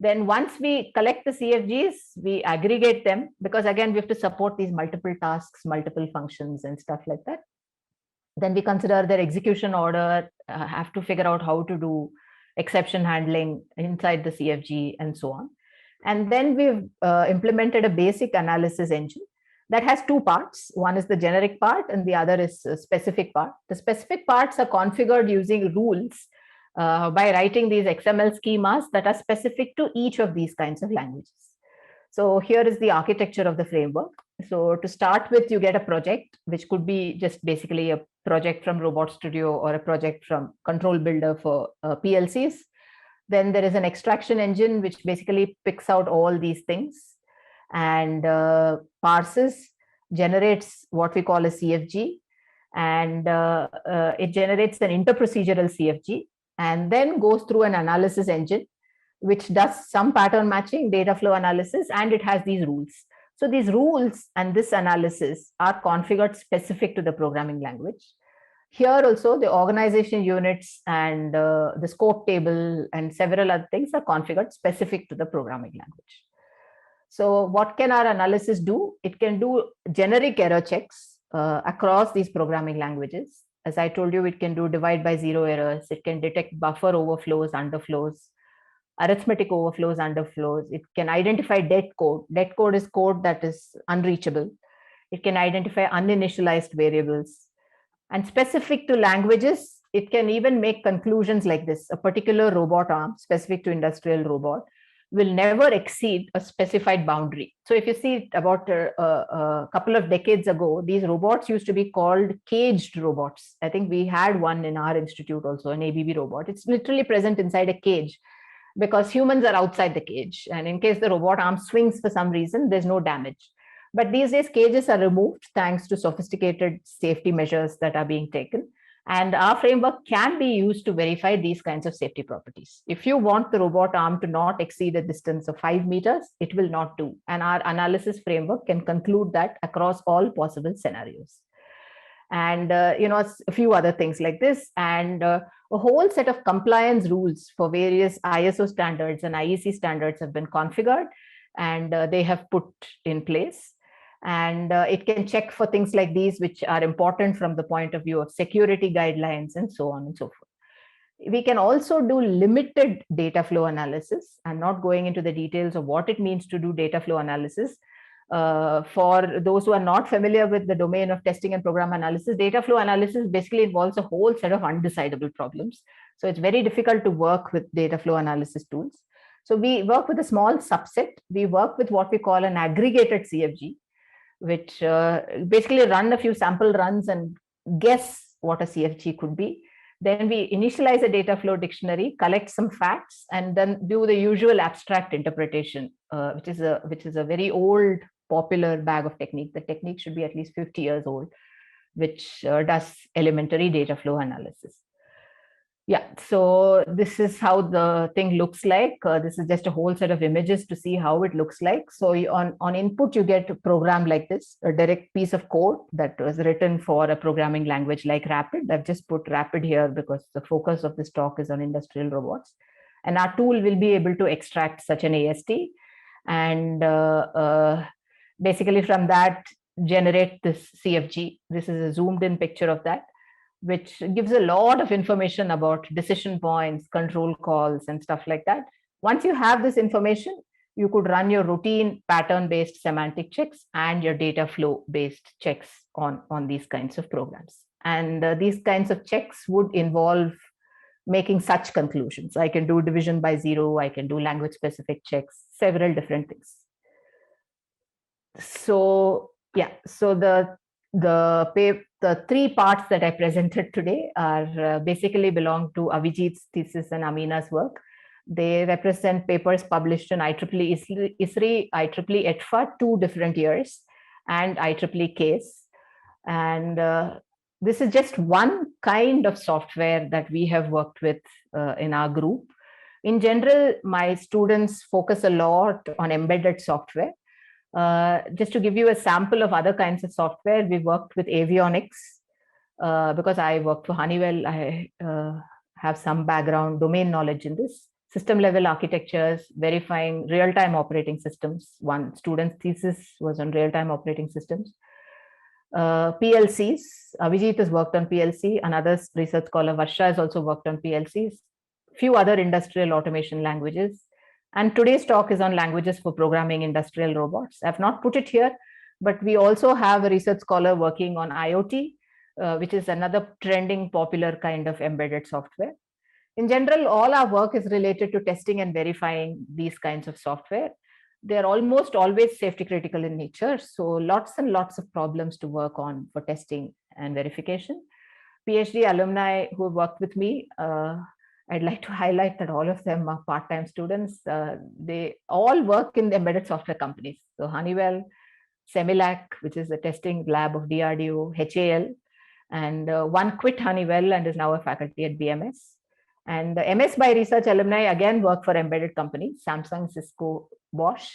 Then once we collect the CFGs, we aggregate them, because again, we have to support these multiple tasks, multiple functions and stuff like that. Then we consider their execution order, have to figure out how to do exception handling inside the CFG and so on. And then we've implemented a basic analysis engine that has 2 parts. One is the generic part and the other is a specific part. The specific parts are configured using rules by writing these XML schemas that are specific to each of these kinds of languages. So here is the architecture of the framework. So to start with, you get a project, which could be just basically a project from Robot Studio or a project from Control Builder for PLCs. Then there is an extraction engine, which basically picks out all these things and parses, generates what we call a CFG, and it generates an interprocedural CFG, and then goes through an analysis engine, which does some pattern matching, data flow analysis, and it has these rules. So these rules and this analysis are configured specific to the programming language. Here also, the organization units and the scope table and several other things are configured specific to the programming language. So what can our analysis do? It can do generic error checks across these programming languages. As I told you, it can do divide by 0 errors. It can detect buffer overflows, underflows, arithmetic overflows, underflows. It can identify dead code. Dead code is code that is unreachable. It can identify uninitialized variables. And specific to languages, it can even make conclusions like this. A particular robot arm, specific to industrial robot, will never exceed a specified boundary. So if you see about a couple of decades ago, these robots used to be called caged robots. I think we had one in our institute also, an ABB robot. It's literally present inside a cage because humans are outside the cage. And in case the robot arm swings for some reason, there's no damage. But these days, cages are removed thanks to sophisticated safety measures that are being taken. And our framework can be used to verify these kinds of safety properties. If you want the robot arm to not exceed a distance of 5 meters, it will not do. And our analysis framework can conclude that across all possible scenarios. And a few other things like this, and a whole set of compliance rules for various ISO standards and IEC standards have been configured, and they have put in place. And it can check for things like these, which are important from the point of view of security guidelines and so on and so forth. We can also do limited data flow analysis. I'm not going into the details of what it means to do data flow analysis. For those who are not familiar with the domain of testing and program analysis, data flow analysis basically involves a whole set of undecidable problems. So it's very difficult to work with data flow analysis tools. So we work with a small subset. We work with what we call an aggregated CFG, which basically run a few sample runs and guess what a CFG could be. Then we initialize a data flow dictionary, collect some facts, and then do the usual abstract interpretation, which is a very old, popular bag of technique. The technique should be at least 50 years old, which does elementary data flow analysis. Yeah, so this is how the thing looks like. This is just a whole set of images to see how it looks like. So on input, you get a program like this, a direct piece of code that was written for a programming language like Rapid. I've just put Rapid here because the focus of this talk is on industrial robots. And our tool will be able to extract such an AST and basically from that generate this CFG. This is a zoomed in picture of that, which gives a lot of information about decision points, control calls, and stuff like that. Once you have this information, you could run your routine pattern-based semantic checks and your data flow-based checks on these kinds of programs. And these kinds of checks would involve making such conclusions. I can do division by zero, I can do language-specific checks, several different things. So yeah, so the three parts that I presented today are basically belong to Avijit's thesis and Ameena's work. They represent papers published in IEEE ISRI, IEEE ETFA, 2 different years, and IEEE CASE. And this is just one kind of software that we have worked with in our group. In general, my students focus a lot on embedded software. Just to give you a sample of other kinds of software, we worked with avionics because I worked for Honeywell. I have some background domain knowledge in this. System level architectures, verifying real-time operating systems. One student's thesis was on real-time operating systems. PLCs, Avijit has worked on PLC. Another research scholar, Varsha, has also worked on PLCs. Few other industrial automation languages. And today's talk is on languages for programming industrial robots. I've not put it here, but we also have a research scholar working on IoT, which is another trending popular kind of embedded software. In general, all our work is related to testing and verifying these kinds of software. They're almost always safety critical in nature. So lots and lots of problems to work on for testing and verification. PhD alumni who worked with me, I'd like to highlight that all of them are part-time students. They all work in the embedded software companies. So Honeywell, Semilac, which is the testing lab of DRDO, HAL, and one quit Honeywell and is now a faculty at BMS. And the MS by Research alumni again work for embedded companies, Samsung, Cisco, Bosch.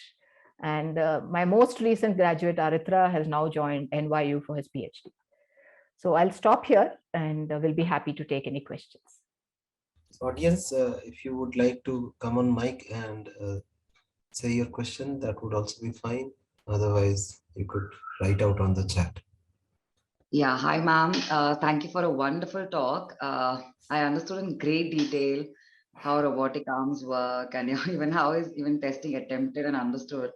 And my most recent graduate, Aritra, has now joined NYU for his PhD. So I'll stop here and we'll be happy to take any questions. Audience, if you would like to come on mic and say your question, that would also be fine. Otherwise, you could write out on the chat. Yeah, hi, ma'am. Thank you for a wonderful talk. I understood in great detail how robotic arms work and even how is even testing attempted and understood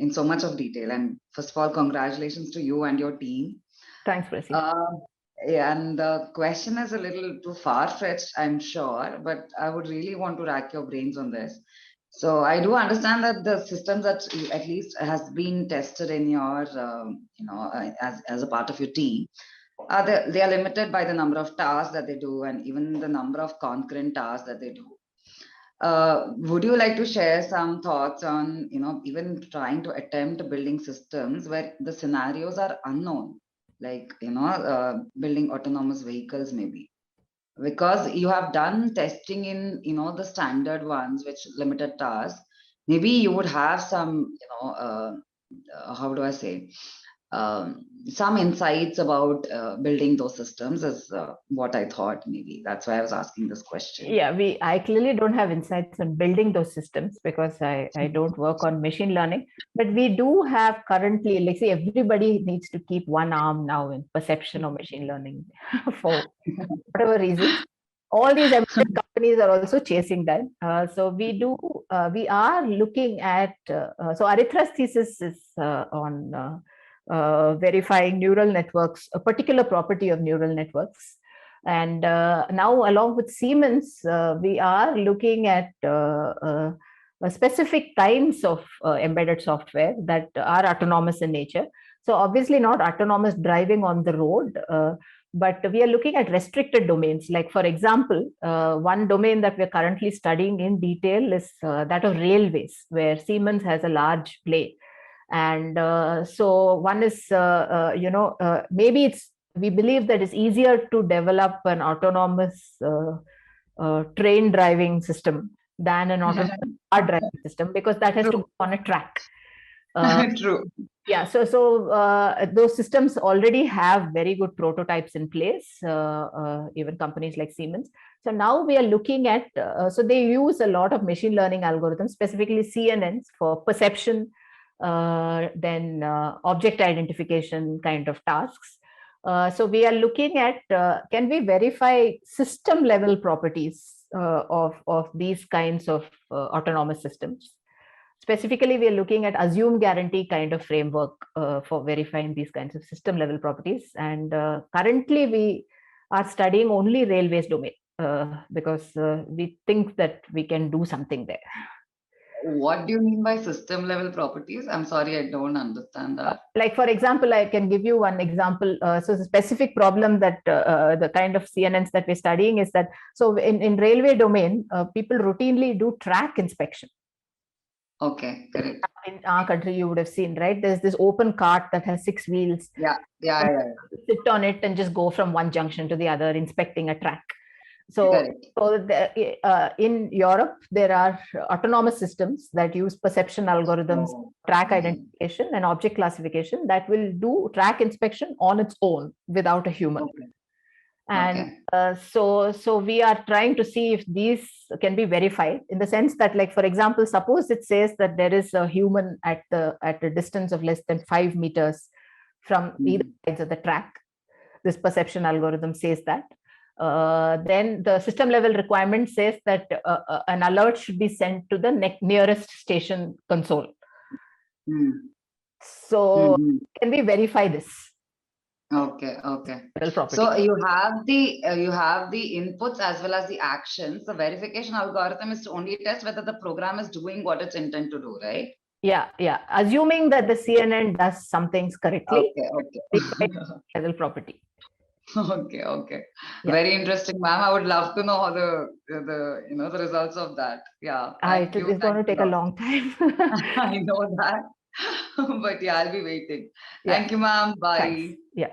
in so much of detail. And first of all, congratulations to you and your team. Thanks, Prasi. Yeah, and the question is a little too far-fetched, I'm sure, but I would really want to rack your brains on this. So I do understand that the systems that at least has been tested in your, as a part of your team, they are limited by the number of tasks that they do and even the number of concurrent tasks that they do. Would you like to share some thoughts on, even trying to attempt building systems where the scenarios are unknown? Like, building autonomous vehicles maybe, because you have done testing in, the standard ones, which limited tasks, maybe you would have some, how do I say, some insights about building those systems is what I thought. Maybe that's why I was asking this question. Yeah, I clearly don't have insights on building those systems because I don't work on machine learning. But we do have currently, like say, everybody needs to keep one arm now in perception of machine learning for whatever reasons. All these companies are also chasing that. So we are looking at, so Arithra's thesis is on verifying neural networks, a particular property of neural networks. And now, along with Siemens, we are looking at specific kinds of embedded software that are autonomous in nature. So obviously not autonomous driving on the road, but we are looking at restricted domains. Like, for example, one domain that we're currently studying in detail is that of railways, where Siemens has a large play. And so one is, maybe we believe that it's easier to develop an autonomous train driving system than an autonomous car driving system, because that has to go on a track. True. Yeah, so those systems already have very good prototypes in place, even companies like Siemens. So now we are looking at, so they use a lot of machine learning algorithms, specifically CNNs for perception, then object identification kind of tasks. So we are looking at, can we verify system level properties of these kinds of autonomous systems? Specifically, we are looking at assume guarantee kind of framework for verifying these kinds of system level properties. And currently we are studying only railways domain because we think that we can do something there. What do you mean by system level properties? I'm sorry, I don't understand that. Like, for example, I can give you one example. So the specific problem that the kind of CNNs that we're studying is that, so in railway domain, people routinely do track inspection. Okay, correct. In our country, you would have seen, right? There's this open cart that has 6 wheels. Yeah. Sit on it and just go from one junction to the other, inspecting a track. So in Europe, there are autonomous systems that use perception algorithms, track identification and object classification that will do track inspection on its own without a human. Okay. And so we are trying to see if these can be verified, in the sense that, like, for example, suppose it says that there is a human at a distance of less than 5 meters from either sides of the track. This perception algorithm says that. Then the system level requirement says that an alert should be sent to the nearest station console. So can we verify this? Okay. So you have the inputs as well as the actions. The verification algorithm is to only test whether the program is doing what it's intended to do, right? Yeah. Assuming that the CNN does some things correctly. Okay. Level property. Okay. Yeah. Very interesting, ma'am. I would love to know how the results of that. Yeah. It's going to take a long time. I know that. But yeah, I'll be waiting. Yeah. Thank you, ma'am. Bye. Thanks. Yeah.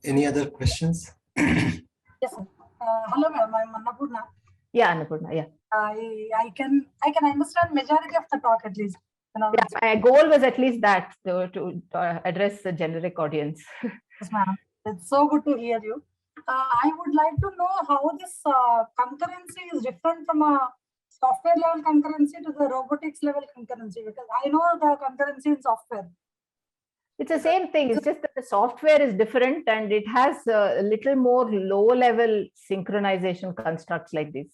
Any other questions? Yes, sir. Hello, ma'am. I'm Annapurna. Yeah, Annapurna. Yeah. I can understand majority of the talk at least. Yeah, my goal was at least that to address the generic audience. Yes, ma'am. It's so good to hear you. I would like to know how this concurrency is different from a software level concurrency to the robotics level concurrency, because I know the concurrency in software. It's the same thing. It's just that the software is different and it has a little more low level synchronization constructs like this.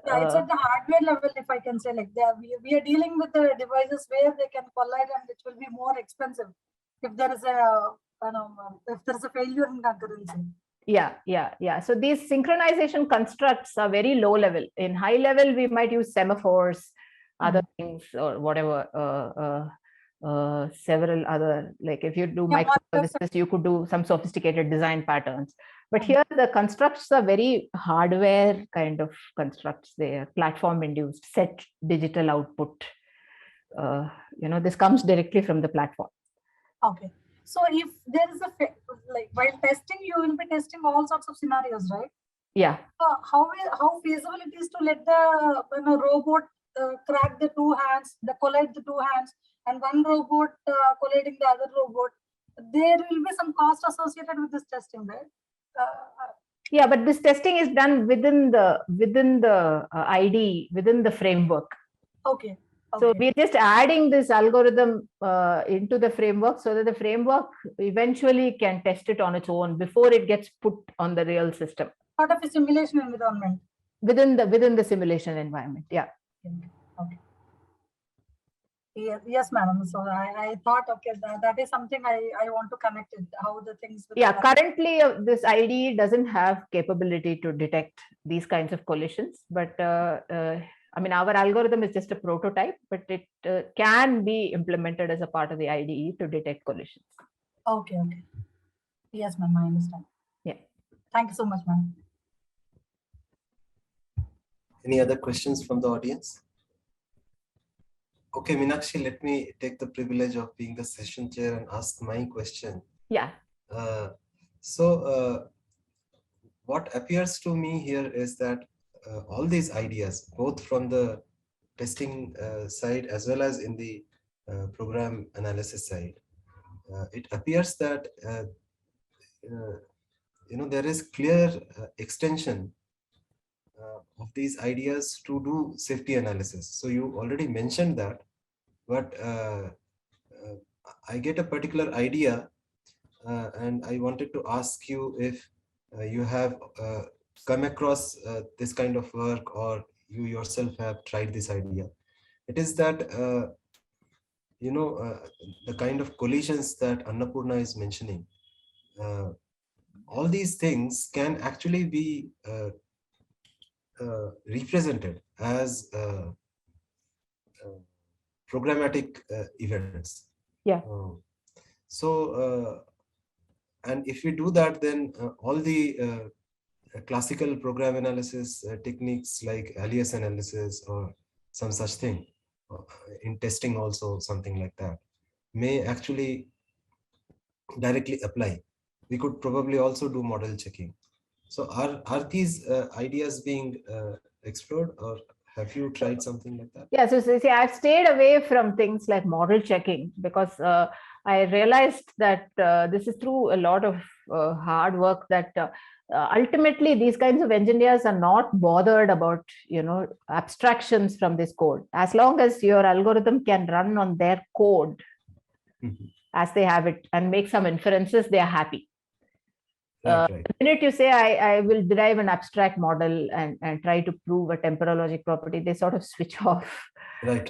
Yeah, it's at the hardware level, if I can say, like we are dealing with the devices where they can collide and it will be more expensive if there is a failure in concurrency. Yeah. So these synchronization constructs are very low level. In high level, we might use semaphores, other things, or whatever. Several other, like if you do microservices, you could do some sophisticated design patterns. But here the constructs are very hardware kind of constructs. They are platform induced, set digital output. This comes directly from the platform. Okay. So if there is while testing, you will be testing all sorts of scenarios, right? Yeah. How feasible it is to let the robot crack the two hands, collide the two hands, and one robot colliding the other robot, there will be some cost associated with this testing, right? Yeah, but this testing is done within the IDE, within the framework. Okay. So we're just adding this algorithm into the framework so that the framework eventually can test it on its own before it gets put on the real system. Part of a simulation environment. Within the simulation environment, yeah. Okay. Yes, madam. So I thought, okay, that is something I want to connect it, how the things. Yeah, currently this IDE doesn't have capability to detect these kinds of collisions, but I mean, our algorithm is just a prototype, but it can be implemented as a part of the IDE to detect collisions. Okay. Yes, ma'am, I understand. Yeah. Thank you so much, ma'am. Any other questions from the audience? Okay, Meenakshi, let me take the privilege of being the session chair and ask my question. Yeah. What appears to me here is that all these ideas, both from the testing side as well as in the program analysis side, it appears that there is clear extension of these ideas to do safety analysis. So you already mentioned that, but I get a particular idea and I wanted to ask you if you have come across this kind of work, or you yourself have tried this idea. It is that, the kind of collisions that Annapurna is mentioning, all these things can actually be represented as programmatic events. Yeah. And if we do that, then all the classical program analysis techniques like alias analysis or some such thing, in testing also something like that, may actually directly apply. We could probably also do model checking. So are these ideas being explored, or have you tried something like that? Yeah, so see, I've stayed away from things like model checking because I realized that this is through a lot of hard work that ultimately these kinds of engineers are not bothered about, abstractions from this code. As long as your algorithm can run on their code as they have it and make some inferences, they are happy. Right. The minute you say I will derive an abstract model and try to prove a temporal logic property, they sort of switch off. Right.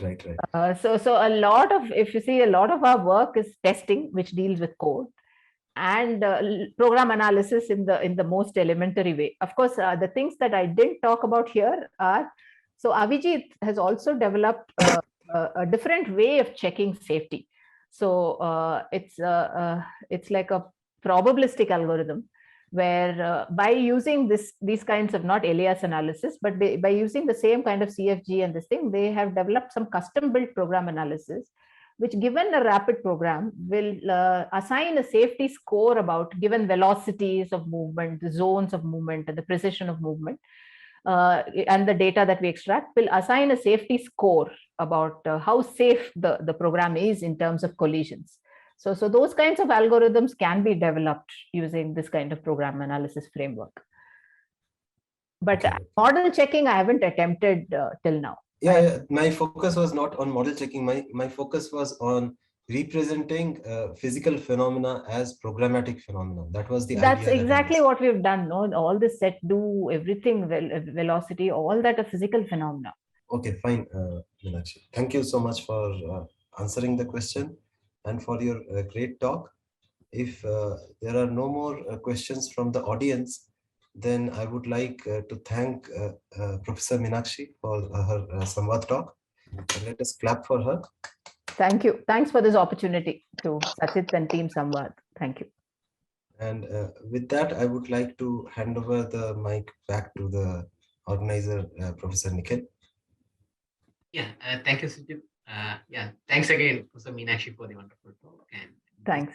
So a lot of, if you see, a lot of our work is testing, which deals with code, and program analysis in the most elementary way. Of course, the things that I didn't talk about here are, so Avijit has also developed a different way of checking safety. So it's like a probabilistic algorithm, where by using these kinds of, not alias analysis, but by using the same kind of CFG and this thing, they have developed some custom built program analysis, which given a rapid program will assign a safety score about given velocities of movement, the zones of movement, and the precision of movement, and the data that we extract will assign a safety score about how safe the program is in terms of collisions. So those kinds of algorithms can be developed using this kind of program analysis framework. But model checking, I haven't attempted till now. Yeah, my focus was not on model checking. My focus was on representing physical phenomena as programmatic phenomena. That was the idea. That's exactly what we've done. No, all this set, do everything, velocity, all that a physical phenomena. Okay, fine, Meenakshi. Thank you so much for answering the question and for your great talk. If there are no more questions from the audience, then I would like to thank Professor Meenakshi for her Samvaad-Talk. Let us clap for her. Thank you. Thanks for this opportunity to Sachit and Team Samvaad. Thank you. And with that, I would like to hand over the mic back to the organizer, Professor Nikhil. Yeah, thank you, Sujit. Thanks again, Professor Meenakshi, for the wonderful talk. And thanks.